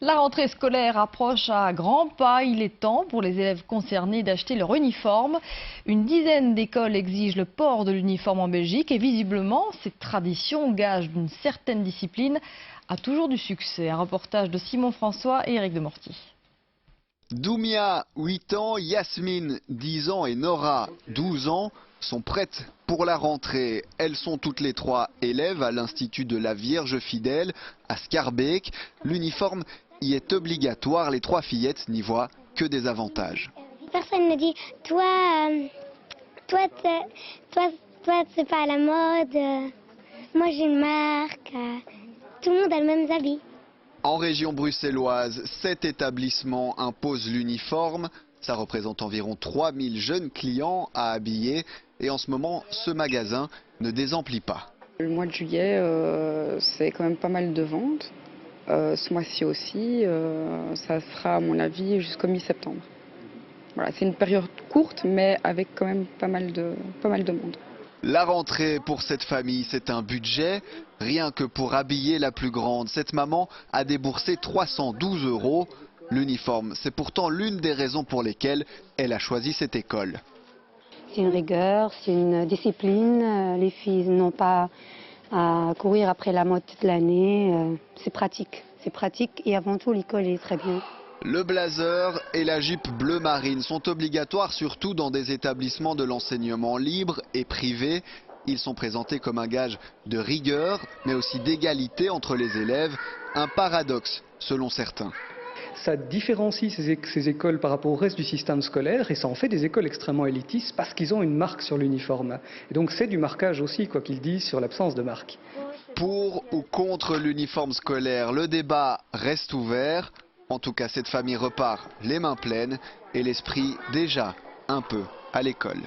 La rentrée scolaire approche à grands pas. Il est temps pour les élèves concernés d'acheter leur uniforme. Une dizaine d'écoles exigent le port de l'uniforme en Belgique et visiblement, cette tradition, gage d'une certaine discipline, a toujours du succès. Un reportage de Simon François et Éric Demorty. Doumia, 8 ans, Yasmine, 10 ans et Nora, 12 ans, sont prêtes pour la rentrée. Elles sont toutes les trois élèves à l'Institut de la Vierge Fidèle à Schaerbeek. L'uniforme y est obligatoire. Les trois fillettes n'y voient que des avantages. Personne ne dit toi c'est pas à la mode, moi j'ai une marque, tout le monde a le même habit. En région bruxelloise, 7 établissements imposent l'uniforme. Ça représente environ 3000 jeunes clients à habiller. Et en ce moment, ce magasin ne désemplit pas. Le mois de juillet, c'est quand même pas mal de ventes. Ce mois-ci aussi, ça sera à mon avis jusqu'au mi-septembre. Voilà, c'est une période courte, mais avec quand même pas mal de monde. La rentrée pour cette famille, c'est un budget. Rien que pour habiller la plus grande, cette maman a déboursé 312 €. L'uniforme, c'est pourtant l'une des raisons pour lesquelles elle a choisi cette école. C'est une rigueur, c'est une discipline. Les filles n'ont pas à courir après la mode toute l'année. C'est pratique et avant tout l'école est très bien. Le blazer et la jupe bleu marine sont obligatoires surtout dans des établissements de l'enseignement libre et privé. Ils sont présentés comme un gage de rigueur, mais aussi d'égalité entre les élèves. Un paradoxe, selon certains. Ça différencie ces écoles par rapport au reste du système scolaire et ça en fait des écoles extrêmement élitistes parce qu'ils ont une marque sur l'uniforme. Et donc c'est du marquage aussi, quoi qu'ils disent, sur l'absence de marque. Pour ou contre l'uniforme scolaire, le débat reste ouvert. En tout cas, cette famille repart les mains pleines et l'esprit déjà un peu à l'école.